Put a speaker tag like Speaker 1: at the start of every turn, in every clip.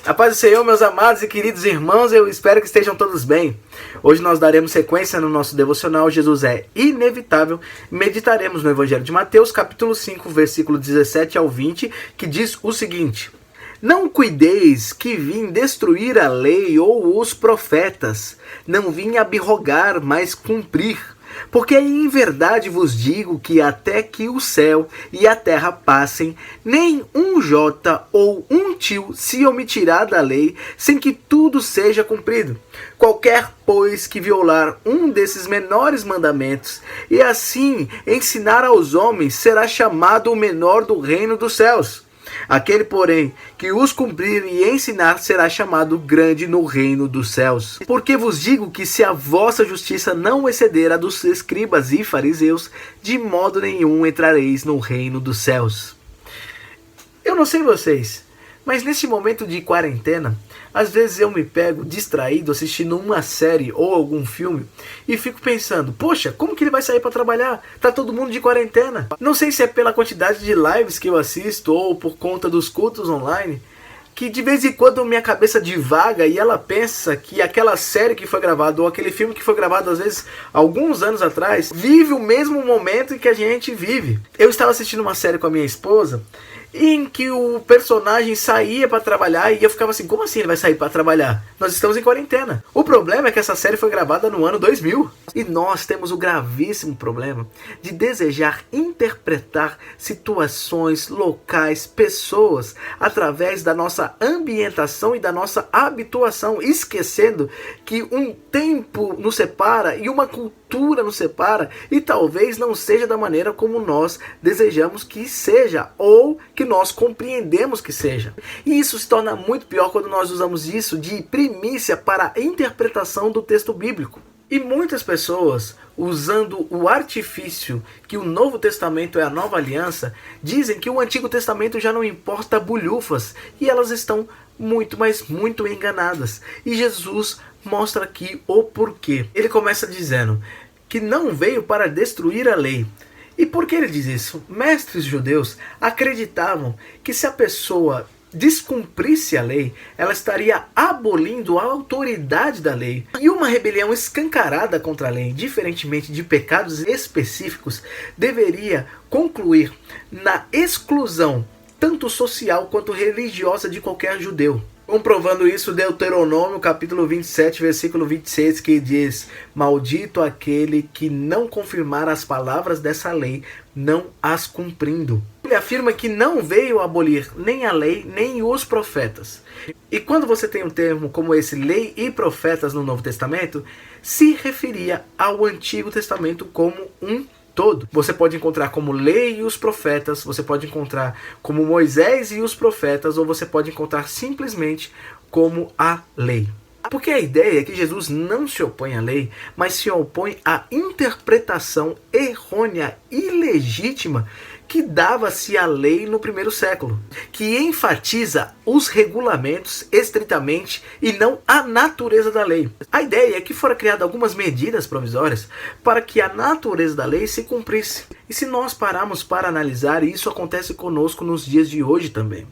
Speaker 1: A paz do Senhor, meus amados e queridos irmãos, eu espero que estejam todos bem. Hoje nós daremos sequência no nosso devocional Jesus é Inevitável. Meditaremos no Evangelho de Mateus, capítulo 5, versículo 17 ao 20, que diz o seguinte: Não cuideis que vim destruir a lei ou os profetas, não vim abrogar, mas cumprir. Porque em verdade vos digo que até que o céu e a terra passem, nem um jota ou um tio se omitirá da lei, sem que tudo seja cumprido. Qualquer, pois, que violar um desses menores mandamentos, e assim ensinar aos homens, será chamado o menor do reino dos céus. Aquele, porém, que os cumprir e ensinar será chamado grande no reino dos céus. Porque vos digo que se a vossa justiça não exceder a dos escribas e fariseus, de modo nenhum entrareis no reino dos céus. Eu não sei vocês, mas neste momento de quarentena, às vezes eu me pego distraído assistindo uma série ou algum filme e fico pensando, poxa, como que ele vai sair para trabalhar? Tá todo mundo de quarentena. Não sei se é pela quantidade de lives que eu assisto ou por conta dos cultos online, que de vez em quando minha cabeça divaga e ela pensa que aquela série que foi gravada ou aquele filme que foi gravado às vezes alguns anos atrás vive o mesmo momento em que a gente vive. Eu estava assistindo uma série com a minha esposa em que o personagem saía para trabalhar e eu ficava assim, como assim ele vai sair para trabalhar? Nós estamos em quarentena. O problema é que essa série foi gravada no ano 2000 e nós temos o gravíssimo problema de desejar interpretar situações, locais, pessoas através da nossa ambientação e da nossa habituação, esquecendo que um tempo nos separa e uma cultura nos separa e talvez não seja da maneira como nós desejamos que seja ou que nós compreendemos que seja. E isso se torna muito pior quando nós usamos isso de primícia para a interpretação do texto bíblico. E muitas pessoas, usando o artifício que o Novo Testamento é a nova aliança, dizem que o Antigo Testamento já não importa bulhufas, e elas estão muito, mas muito enganadas. E Jesus mostra aqui o porquê. Ele começa dizendo que não veio para destruir a lei. E por que ele diz isso? Mestres judeus acreditavam que se a pessoa descumprisse a lei, ela estaria abolindo a autoridade da lei. E uma rebelião escancarada contra a lei, diferentemente de pecados específicos, deveria concluir na exclusão tanto social quanto religiosa de qualquer judeu. Comprovando isso, Deuteronômio capítulo 27, versículo 26, que diz: Maldito aquele que não confirmar as palavras dessa lei, não as cumprindo. Ele afirma que não veio abolir nem a lei, nem os profetas. E quando você tem um termo como esse, lei e profetas, no Novo Testamento, se referia ao Antigo Testamento como um todo. Você pode encontrar como lei e os profetas, você pode encontrar como Moisés e os profetas, ou você pode encontrar simplesmente como a lei. Porque a ideia é que Jesus não se opõe à lei, mas se opõe à interpretação errônea e ilegítima que dava-se à lei no primeiro século, que enfatiza os regulamentos estritamente e não a natureza da lei. A ideia é que foram criadas algumas medidas provisórias para que a natureza da lei se cumprisse. E se nós pararmos para analisar, isso acontece conosco nos dias de hoje também.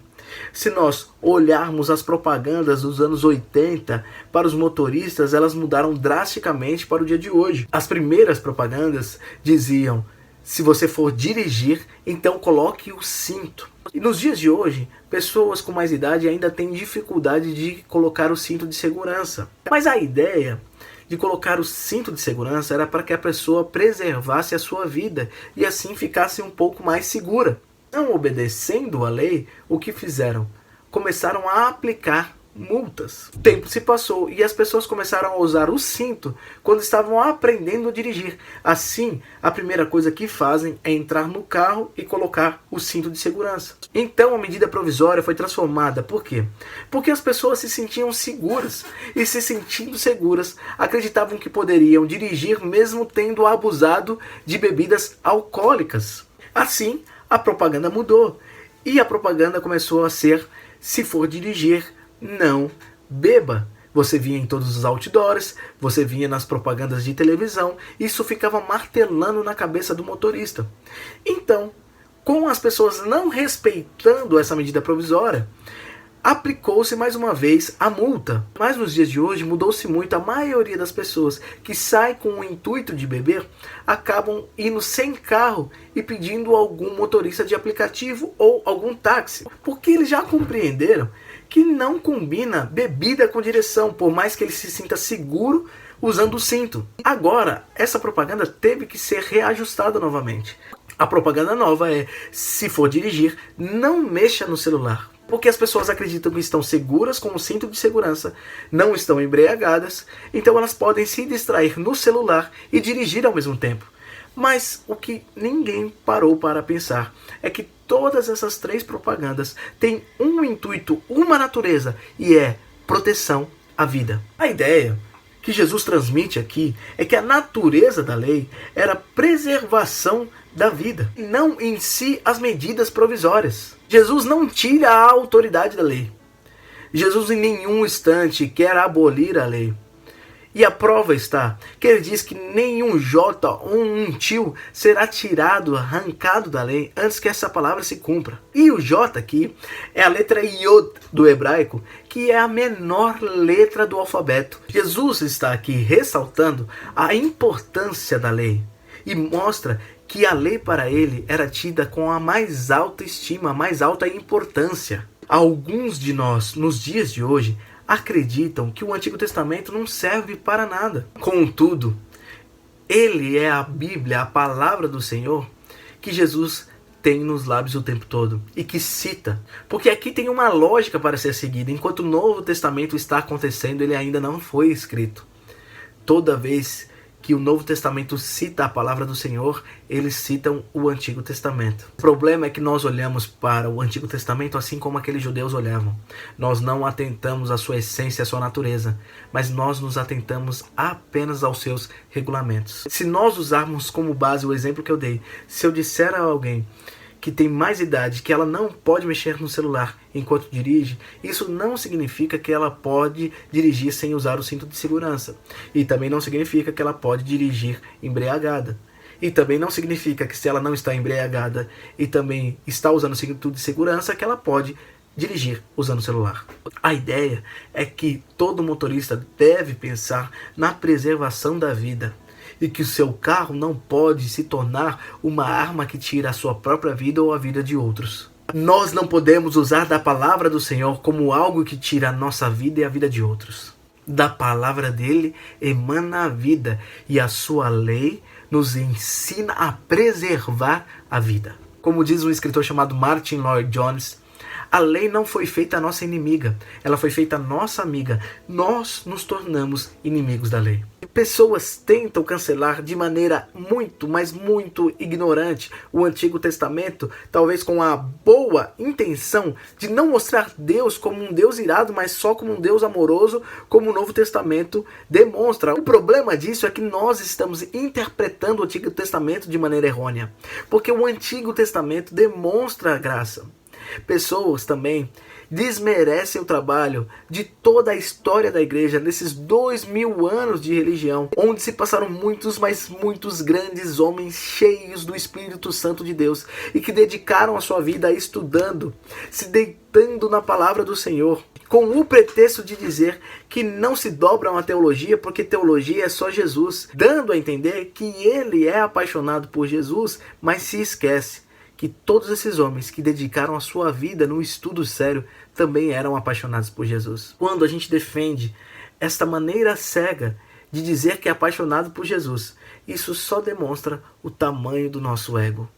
Speaker 1: Se nós olharmos as propagandas dos anos 80 para os motoristas, elas mudaram drasticamente para o dia de hoje. As primeiras propagandas diziam: se você for dirigir, então coloque o cinto. E nos dias de hoje, pessoas com mais idade ainda têm dificuldade de colocar o cinto de segurança. Mas a ideia de colocar o cinto de segurança era para que a pessoa preservasse a sua vida e assim ficasse um pouco mais segura. Não obedecendo a lei, o que fizeram? Começaram a aplicar multas. O tempo se passou e as pessoas começaram a usar o cinto quando estavam aprendendo a dirigir. Assim, a primeira coisa que fazem é entrar no carro e colocar o cinto de segurança. Então a medida provisória foi transformada. Por quê? Porque as pessoas se sentiam seguras e, se sentindo seguras, acreditavam que poderiam dirigir mesmo tendo abusado de bebidas alcoólicas. Assim, a propaganda mudou e a propaganda começou a ser: se for dirigir, não beba. Você via em todos os outdoors, você via nas propagandas de televisão, isso ficava martelando na cabeça do motorista. Então, com as pessoas não respeitando essa medida provisória, aplicou-se mais uma vez a multa. Mas nos dias de hoje mudou-se muito. A maioria das pessoas que sai com o intuito de beber acabam indo sem carro e pedindo algum motorista de aplicativo ou algum táxi, porque eles já compreenderam que não combina bebida com direção, por mais que ele se sinta seguro usando o cinto. Agora, essa propaganda teve que ser reajustada novamente. A propaganda nova é: se for dirigir, não mexa no celular. Porque as pessoas acreditam que estão seguras com o cinto de segurança, não estão embriagadas, então elas podem se distrair no celular e dirigir ao mesmo tempo. Mas o que ninguém parou para pensar é que todas essas três propagandas têm um intuito, uma natureza, e é proteção à vida. A ideia que Jesus transmite aqui é que a natureza da lei era preservação da vida, e não em si as medidas provisórias. Jesus não tira a autoridade da lei. Jesus em nenhum instante quer abolir a lei. E a prova está que ele diz que nenhum J ou um tio será tirado, arrancado da lei antes que essa palavra se cumpra. E o J aqui é a letra Yod do hebraico, que é a menor letra do alfabeto. Jesus está aqui ressaltando a importância da lei e mostra que a lei para ele era tida com a mais alta estima, a mais alta importância. Alguns de nós, nos dias de hoje, acreditam que o Antigo Testamento não serve para nada. Contudo, ele é a Bíblia, a palavra do Senhor, que Jesus tem nos lábios o tempo todo e que cita. Porque aqui tem uma lógica para ser seguida. Enquanto o Novo Testamento está acontecendo, ele ainda não foi escrito. Toda vez que o Novo Testamento cita a palavra do Senhor, eles citam o Antigo Testamento. O problema é que nós olhamos para o Antigo Testamento assim como aqueles judeus olhavam. Nós não atentamos à sua essência, à sua natureza, mas nós nos atentamos apenas aos seus regulamentos. Se nós usarmos como base o exemplo que eu dei, se eu disser a alguém que tem mais idade que ela não pode mexer no celular enquanto dirige, isso não significa que ela pode dirigir sem usar o cinto de segurança. E também não significa que ela pode dirigir embriagada. E também não significa que se ela não está embriagada e também está usando o cinto de segurança, que ela pode dirigir usando o celular. A ideia é que todo motorista deve pensar na preservação da vida, e que o seu carro não pode se tornar uma arma que tira a sua própria vida ou a vida de outros. Nós não podemos usar da palavra do Senhor como algo que tira a nossa vida e a vida de outros. Da palavra dele emana a vida, e a sua lei nos ensina a preservar a vida. Como diz um escritor chamado Martin Lloyd-Jones, a lei não foi feita a nossa inimiga, ela foi feita a nossa amiga. Nós nos tornamos inimigos da lei. Pessoas tentam cancelar de maneira muito, mas muito ignorante o Antigo Testamento, talvez com a boa intenção de não mostrar Deus como um Deus irado, mas só como um Deus amoroso, como o Novo Testamento demonstra. O problema disso é que nós estamos interpretando o Antigo Testamento de maneira errônea, porque o Antigo Testamento demonstra a graça. Pessoas também desmerecem o trabalho de toda a história da igreja nesses 2000 anos de religião, onde se passaram muitos, mas muitos grandes homens cheios do Espírito Santo de Deus e que dedicaram a sua vida estudando, se deitando na palavra do Senhor, com o pretexto de dizer que não se dobram à teologia porque teologia é só Jesus, dando a entender que ele é apaixonado por Jesus, mas se esquece que todos esses homens que dedicaram a sua vida no estudo sério também eram apaixonados por Jesus. Quando a gente defende esta maneira cega de dizer que é apaixonado por Jesus, isso só demonstra o tamanho do nosso ego.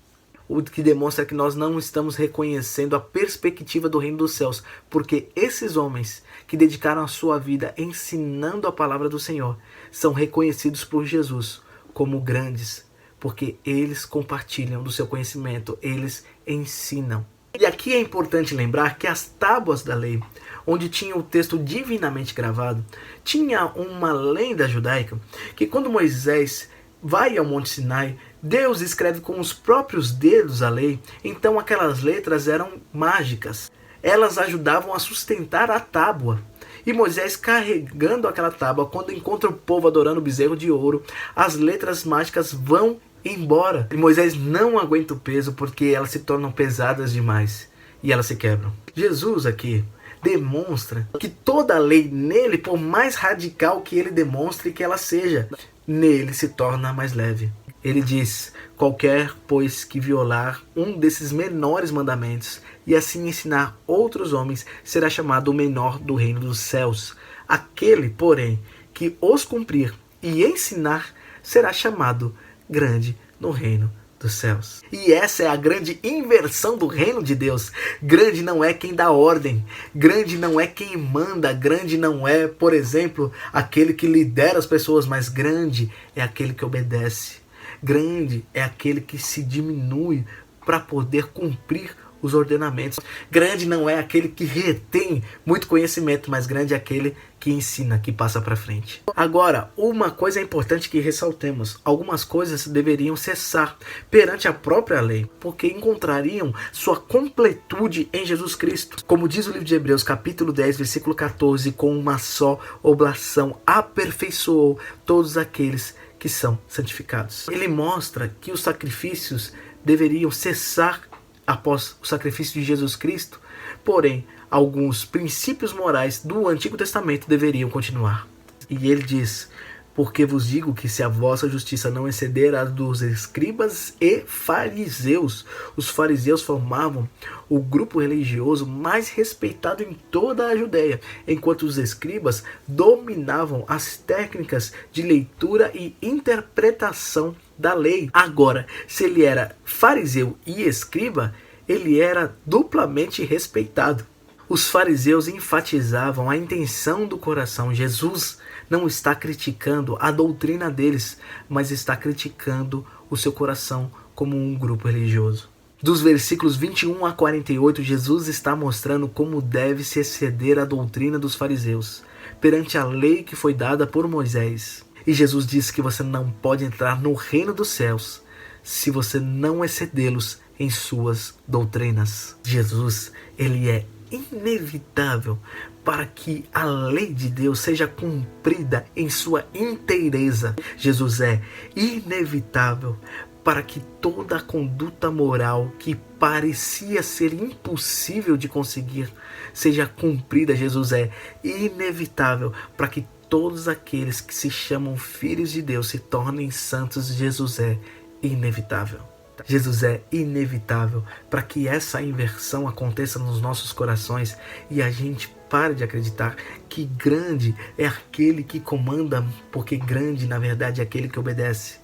Speaker 1: O que demonstra que nós não estamos reconhecendo a perspectiva do reino dos céus, porque esses homens que dedicaram a sua vida ensinando a palavra do Senhor são reconhecidos por Jesus como grandes, porque eles compartilham do seu conhecimento, eles ensinam. E aqui é importante lembrar que as tábuas da lei, onde tinha o texto divinamente gravado, tinha uma lenda judaica que quando Moisés vai ao Monte Sinai, Deus escreve com os próprios dedos a lei, então aquelas letras eram mágicas. Elas ajudavam a sustentar a tábua. E Moisés carregando aquela tábua, quando encontra o povo adorando o bezerro de ouro, as letras mágicas vão embora. E Moisés não aguenta o peso porque elas se tornam pesadas demais e elas se quebram. Jesus aqui demonstra que toda a lei nele, por mais radical que ele demonstre que ela seja, nele se torna mais leve. Ele diz: qualquer, pois, que violar um desses menores mandamentos e assim ensinar outros homens, será chamado o menor do reino dos céus. Aquele, porém, que os cumprir e ensinar, será chamado grande no reino dos céus. E essa é a grande inversão do reino de Deus. Grande não é quem dá ordem, grande não é quem manda, grande não é, por exemplo, aquele que lidera as pessoas, mas grande é aquele que obedece. Grande é aquele que se diminui para poder cumprir os ordenamentos. Grande não é aquele que retém muito conhecimento, mas grande é aquele que ensina, que passa para frente. Agora, uma coisa é importante que ressaltemos: algumas coisas deveriam cessar perante a própria lei, porque encontrariam sua completude em Jesus Cristo. Como diz o livro de Hebreus, capítulo 10, versículo 14, com uma só oblação aperfeiçoou todos aqueles que são santificados. Ele mostra que os sacrifícios deveriam cessar após o sacrifício de Jesus Cristo, porém, alguns princípios morais do Antigo Testamento deveriam continuar. E ele diz: porque vos digo que se a vossa justiça não exceder a dos escribas e fariseus. Os fariseus formavam o grupo religioso mais respeitado em toda a Judéia, enquanto os escribas dominavam as técnicas de leitura e interpretação da lei. Agora, se ele era fariseu e escriba, ele era duplamente respeitado. Os fariseus enfatizavam a intenção do coração. Jesus não está criticando a doutrina deles, mas está criticando o seu coração como um grupo religioso. Dos versículos 21 a 48, Jesus está mostrando como deve se exceder a doutrina dos fariseus perante a lei que foi dada por Moisés. E Jesus diz que você não pode entrar no reino dos céus se você não excedê-los em suas doutrinas. Jesus, ele é inevitável para que a lei de Deus seja cumprida em sua inteireza. Jesus é inevitável para que toda a conduta moral que parecia ser impossível de conseguir seja cumprida. Jesus é inevitável para que todos aqueles que se chamam filhos de Deus se tornem santos. Jesus é inevitável. Jesus é inevitável para que essa inversão aconteça nos nossos corações e a gente pare de acreditar que grande é aquele que comanda, porque grande, na verdade, é aquele que obedece.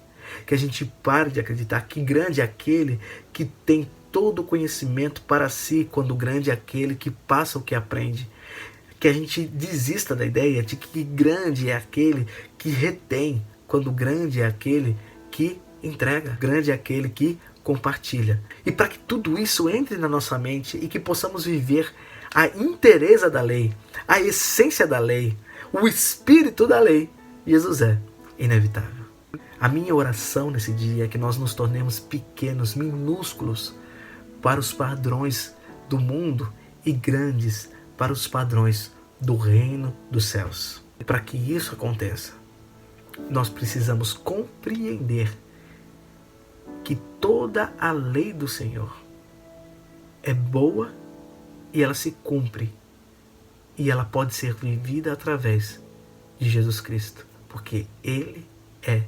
Speaker 1: Que a gente pare de acreditar que grande é aquele que tem todo o conhecimento para si, quando grande é aquele que passa o que aprende. Que a gente desista da ideia de que grande é aquele que retém, quando grande é aquele que entrega, grande é aquele que compartilha. E para que tudo isso entre na nossa mente e que possamos viver a inteireza da lei, a essência da lei, o espírito da lei, Jesus é inevitável. A minha oração nesse dia é que nós nos tornemos pequenos, minúsculos para os padrões do mundo e grandes para os padrões do reino dos céus. E para que isso aconteça, nós precisamos compreender que toda a lei do Senhor é boa e ela se cumpre. E ela pode ser vivida através de Jesus Cristo, porque Ele é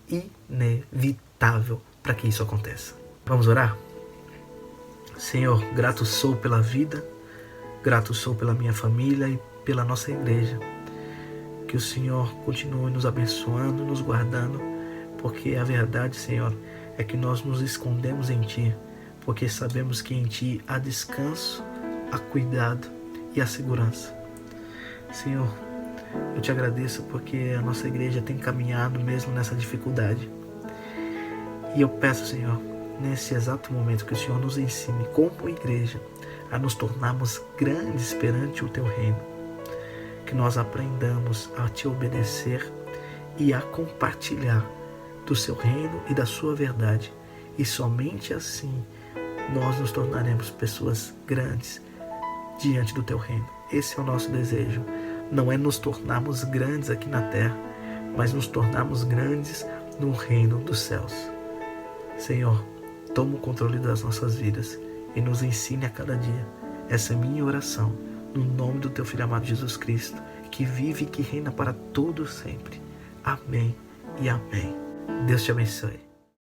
Speaker 1: inevitável para que isso aconteça. Vamos orar? Senhor, grato sou pela vida, grato sou pela minha família e pela nossa igreja. Que o Senhor continue nos abençoando, nos guardando, porque a verdade, Senhor, é que nós nos escondemos em Ti, porque sabemos que em Ti há descanso, há cuidado e há segurança. Senhor, eu Te agradeço porque a nossa igreja tem caminhado mesmo nessa dificuldade. E eu peço, Senhor, nesse exato momento que o Senhor nos ensine como igreja a nos tornarmos grandes perante o Teu reino. Que nós aprendamos a Te obedecer e a compartilhar do Seu reino e da Sua verdade. E somente assim nós nos tornaremos pessoas grandes diante do Teu reino. Esse é o nosso desejo. Não é nos tornarmos grandes aqui na terra, mas nos tornarmos grandes no reino dos céus. Senhor, toma o controle das nossas vidas e nos ensine a cada dia. Essa é minha oração, no nome do teu Filho amado Jesus Cristo, que vive e que reina para todo sempre. Amém e amém. Deus te abençoe.